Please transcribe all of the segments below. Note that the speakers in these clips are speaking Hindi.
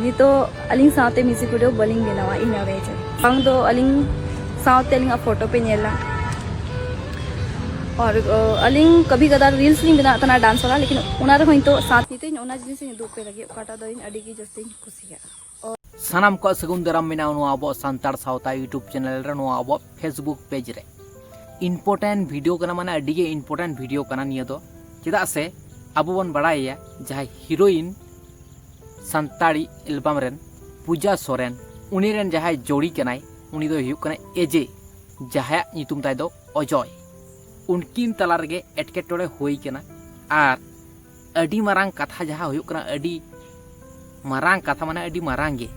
नितो अलिंग साथे म्यूजिक वीडियो बलिंग बनावा इन अवेज बांग दो अलिंग साथे अलिंग फोटो पे नेला और अलिंग कभी कदार रील्स लिंग बना तना डांस वाला लेकिन उना रे होइतो साथ निते ओना जिनिस दुख पे लगे काटा दो इन अडी की जस्ती खुशिया सानाम को सगुन दराम मेना अब सानतार सावता यूट्यूब चैनल रे अब फेसबुक पेज रे इम्पोर्टेंट वीडियो कना माने अडी गे इम्पोर्टेंट वीडियो कना निया दो चेदा से अब बन बड़ाया जहां हीरोइन संताड़ी एल्बम रेन पूजा सोरेन उनी रेन जहां जोड़ी कनाय उनी दो हुयुक कना एजे जहां नितुम ताय दो अजय उनकिन तला रेगे एटकेटोड़े होई कना आर अडी मारांग कथा जहां हुयुक कना अडी मारांग कथा माने अडी मारांग गे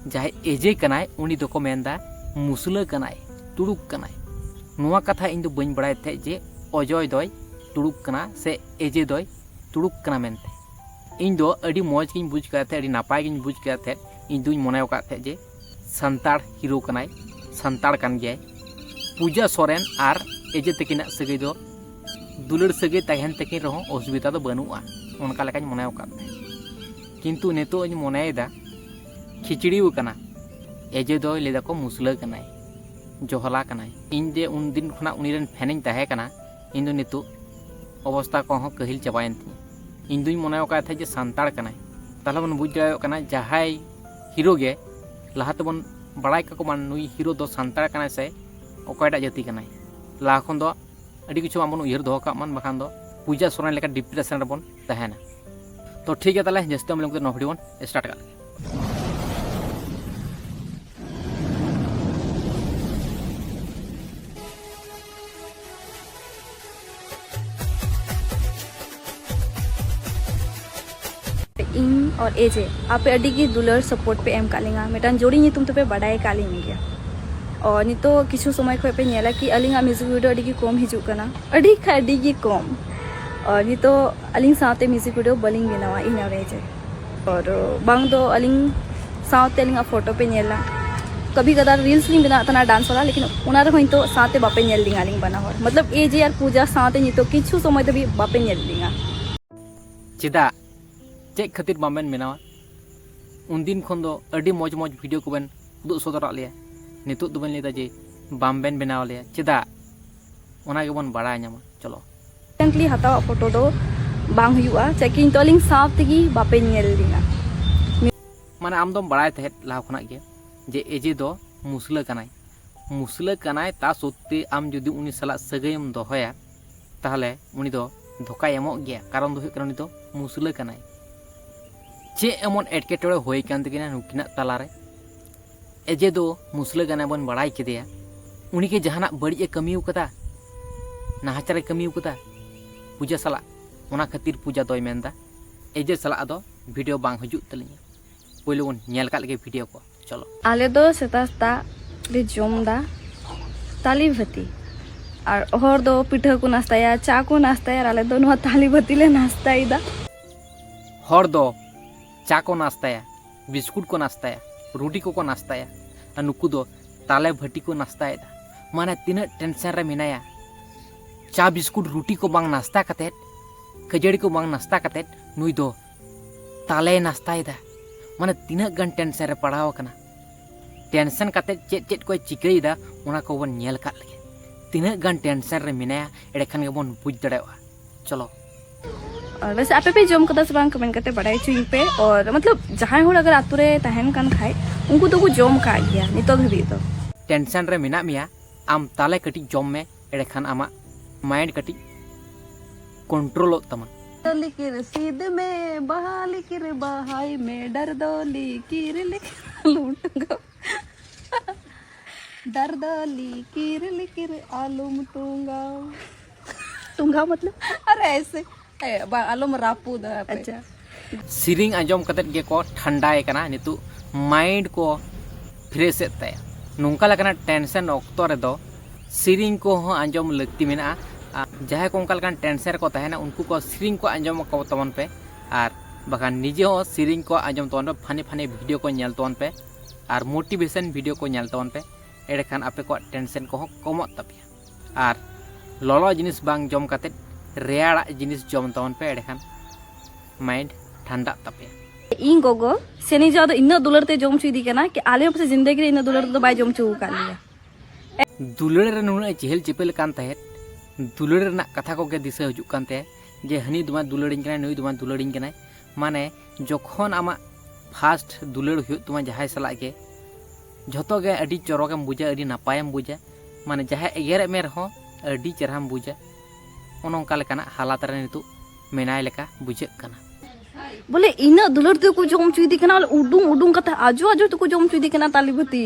जहां एजे कनाय उनी दो को मेंदा मुसला कनाय तुड़ुक कनाय नुआ कथा इन दो बइन बड़ाय थे जे अजय दोय तुड़ुक कना से एजे दोय तुड़ुक कना मेनते इन दो अडी मौज किन बुझ करते अडी नापाय किन बुझ करते इन दुई मने ओका थे जे संताड़ हीरो कनाय संताड़ कान गया पूजा सोरेन आर एजे तकिना सगै दो दुलड़ सगै तहन तकिन रहो असुविधा दो बनुआ उनका लेकान मने ओका किंतु नेतो इन मनेदा खिचड़ी कना एजे दो लेदा को मुसला कनाय जोहला कनाय इन जे उन दिन खना उनीरन फैनिंग तहे कना इन दो नेतो अवस्था को हो कहिल चबायन थी इन दुई मने ओका थे जे संताड़ कनाय ताला बन बुझ जाय कना जहाय हीरो गे लाहाते बन बड़ाय का को मान नुई हीरो दो संताड़ कनाय से ओकायटा जाति कनाय ला खन दो अडी किछु आमन उयहर दो का मान बखान दो पूजा सोरेन लेका डिप्रेशन रे बन तहेना तो ठीक है ताले जस्ते हम लोग नो वीडियो बन स्टार्ट कर इन और एजे आपे अडी की दुलर सपोर्ट पे एम कालिंगा मेटान जोड़ी नितुम तो पे बड़ाई कालिंग गया और नितो किछु समय खो पे नेला कि अलिंगा म्यूजिक वीडियो अडी की कम हिजु कना अडी की कम और नितो अलिंग साथे म्यूजिक वीडियो बलिंग बनावा इन अवेज और बांग दो अलिंग साथे अलिंगा फोटो पे नेला कभी कदार रील्स लिंग बना तना डांस वाला लेकिन उना रे होइतो साथे बापे नेल लिंगा लिंग बना हर मतलब एजे यार पूजा साथे नितो किछु समय तो भी बापे नेल लिंगा चेदा चेक खातिर बामेन मेनावा उन दिन खन दो अडी मौज मौज वीडियो को बन उदुग सदरा लिया नितो दो बन लेदा जे बामबेन बनाव लिया चेदा ओना के बन बड़ा न्यामा चलो टंकली हतावा फोटो दो बांग हुआ चेकिंग तो लिंग साफ तगी बापे नेल लिंगा माने आम दम बड़ाय थे लाह खना के जे एजे दो मुसला कनाय ता सत्ते आम जदि उनी सला सगैम दोहया ताहले उनी दो धोका एमोग गया कारण दो हुकना उनी दो मुसला कनाय चे एमन एटकेटोड़े होई कान तकिना नुकिना तालारे एजे दो मुसला कनाय बन बड़ाय केदिया उनी के जहाना बड़ी कमियो कदा नाहचारे कमियो कदा पूजा सला ओना खातिर पूजा दोय मेंदा एजे सला दो वीडियो बांग हजु तलिया पहिले बन नेल का लगे वीडियो को चलो आले दो सेता ले जोमदा ताली भती और हर दो पिठा को नास्ताया चा को नास्ताया आले दो नो ताली भती ले नास्ताइदा हर दो चा को नास्ताया बिस्कुट को नास्ताया रोटी को नास्ताया और नुकु दो ताले भटी को नास्ताया माने तीन टेंशन रे मिनाया चा बिस्कुट रोटी को बांग नास्ता कते खजड़ी को बांग नास्ता कते नुई दो ताले नास्ताया माने तीन गन टेंशन रे पड़ाव कना टेंशन कते चेट को चिकईदा ओना को बन नेल का लगे तीन गन टेंशन रे मिनाया एडे खान के बन बुझ दड़ेवा चलो और वैसे आपे पे जोम कदा बांग कमेंट करते बड़ाई चुई पे और मतलब जहां हो अगर आतुरे तहन कान खाए उनको तो को जोम का गया नितो धबी तो टेंशन रे मिना मिया आम ताले कटी जोम में एडे खान आमा माइंड कटी कंट्रोल तमा लिकिर सीध में बहा लिकिर बहाई में डर दो लिकिर लूटूंगा डर दो लिकिर आलूम टूंगा मतलब अरे ऐसे आलूम रापू दा अच्छा सिरिंग आजम कते गे को ठंडाए कना नितु माइंड को फ्रेश एते नोंका लकना टेंशन ऑक्तो रे दो सिरिंग को हो आजम लगती मेना जहां को उनका लकन टेंशन को तहना उनको को सिरिंग को आजम को तमन पे और बखान निजे हो सिरिंग को आजम तोन पे फानी वीडियो को नेल तोन पे और मोटिवेशन वीडियो को नेल तोन पे एडे खान आपे को टेंशन को कम तपिया और ललो जिनिस बांग जम कते रेयाड़ा जिनिस जम तोन पे एडे खान माइंड ठंडा तपिया इन गोगो सेनी जाओ इन दुलर ते जम चुदी कना कि आले पे जिंदगी रे इन दुलर तो बाय जम चु का लिया दुलड़ रे नुना चेहल चेपेल कान तहे दुलड़ रे कथा को के दिशा हजु कान ते जे हनी दुमा दुलड़िन कना नुई दुमा दुलड़िन कना माने जखन आमा फास्ट दुलड़ हुयो तुमा जहाय सला के झतो गे अडी चरकेम बुझा अडी नापायम बुझा माने जहाय एगेर मे रहो अडी चरहाम बुझा ओनोंका लेकाना हालात रे नितु मेनाय लेका बुझे कना बोले इन दुलर ते को जम चुदी कना उडुंग उडुंग कथा आजो आजो तो को जम चुदी कना तालीबती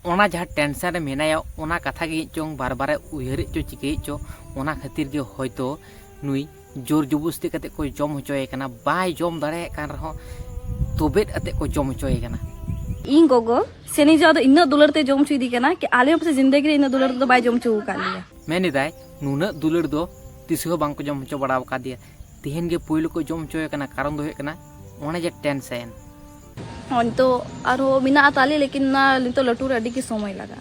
ओना जहा टेंशन रे मेनाया ओना कथा गे चोंग बार बार उयहर चो चिके चो ओना खातिर गे होयतो नुई जोर जबरदस्ती कते को जम होचोय कना बाय जम दाड़े कान रहो तोबेट अते को जम होचोय कना इन गोगो सेनी जाओ इन दुलर ते जम चुदी कना कि आले पे जिंदगी रे इन दुलर तो बाय जम चु का लिया मेनिदाय नुना दुलड़ दो तिसहो बांग को जम होचो बड़ाव का दिया तिहेन गे पुइलो को जम होचोय कना कारण दो हे कना ओना जे टेंशन हन तो आरो मिना ताले लेकिन ना तो लटू रे अडी की समय लगा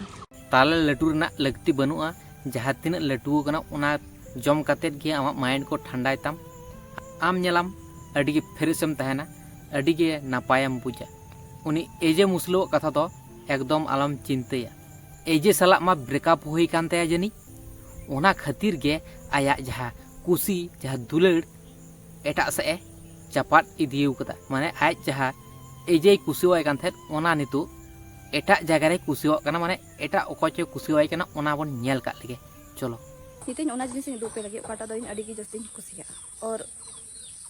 ताले लटू रना लगती बनुआ जहां तिना लटू कना ओना जम कतेत गे आमा माइंड को ठंडाय ताम आम नेलाम अडी गे फ्रेशम तहना अडी गे नापायम बुझा उनी एजे मुसलो कथा तो एकदम आलम चिंतया एजे सला मा ब्रेकअप होई कानते जनी ओना खातिर गे आया जहां कुसी जहां दुलड़ एटा से चपाट इदियु कदा माने आज जहां एजे कुसिवाय कान थे ओना नितु एटा जगह रे कुसिवा कना माने एटा ओकोचे कुसिवाय कना ओना बन नेल का लगे चलो नितिन ओना जिनिस दो पे लगे पाटा दो इन अडी की जस्ती कुसिया और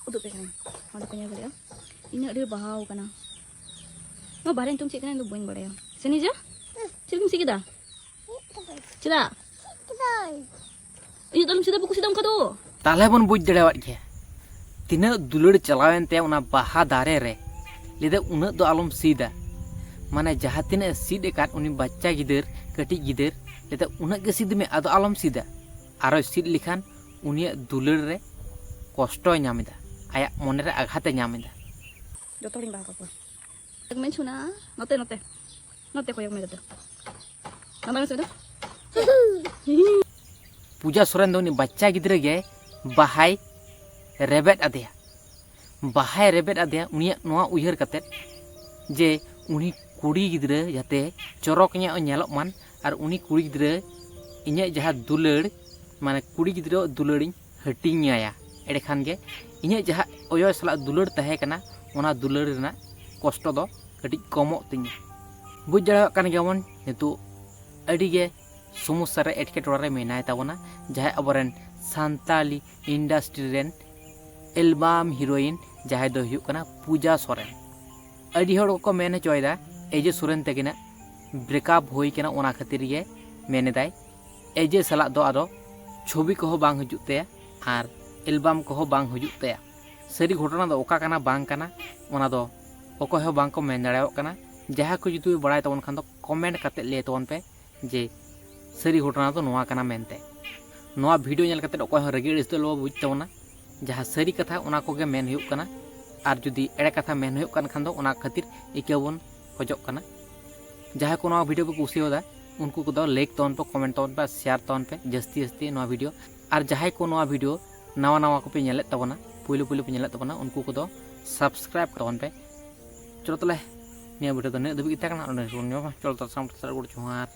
उदु पे कना ओंडे पे नेल इन अडी बहाव कना नो बारे तुम चेक कना दो बइन बड़े सेनी जा चलम सिकिदा चला इ तुम सीधा कुसी दम कदो ताले बन बुझ दड़ेवात गे तिना दुलड़ चलावेनते ओना बाहा दारे रे लेदे उना दो आलम सीदा माने जहां तिना सीद एकात उनी बच्चा गिदर कटी गिदर लेदे उना गे सीद में आदो आलम सीदा आरो सीद लिखान उनिया दुलड़ रे कष्टय नामिदा आया मने रे आघाते नामिदा जतोरिन बाहा को एक मेन छुना नते नते नते कोयक में दो नंबर से दो पूजा सोरेन दो उनी बच्चा गिदर गे बाहाय रेबेट आदेया बाहाय रेबेट आदेया उनिया नोआ उयहर कते जे उनी कुड़ी गिदरे जाते चरक nya नेलक मान और उनी कुड़ी गिदरे इnya जहा दुलड़ माने कुड़ी गिदरे दुलड़िन हटिኛया एडे खान गे इnya जहा ओयो सला दुलड़ तहे कना ओना दुलड़ रेना कष्ट दो कटि कमो तिnya बुझ जड़ा कान गेमन नितु अडी गे समस्या रे एटके टोरा रे मेनाय ताबोना जहा अबरेन सांताली इंडस्ट्री रेन एल्बम हीरोइन जहां दो हुयुक कना पूजा सोरेन अडी हड़ को मेन चोयदा एजे सोरेन तगिना ब्रेकअप होई कना ओना खातिर गे मेनेदाय एजे सला दो आरो छवि को बांग हजु ते आर एल्बम को बांग हजु ते सरी घटना दो ओका कना बांग कना ओना दो ओको हो बांग को मेन दाड़ाव कना जहां को जुतु बड़ाय तवन खान दो कमेंट कते ले तवन पे जे सरी घटना तो नोआ कना मेनते नोआ वीडियो नेल कते ओको हो रगी इस्तो लो बुझ तवना जहां सरी कथा ओना को गे मेन हुयुक कना आर जुदी एड़े कथा मेन हुयुक कन खान दो ओना खातिर इकेबन खोजक कना जहां को नोआ वीडियो को कुसियोदा उनको को दो लाइक तवन पे कमेंट तवन पे शेयर तवन पे जस्ती जस्ती नोआ वीडियो आर जहां को नोआ वीडियो नवा नवा को पे नेले तबना पुइलो पुइलो पे नेले तबना उनको को दो सब्सक्राइब तवन पे चलो तले निया वीडियो तो ने दबि इता कना ओने सुनियो चलो तो साम सर गुड जोहार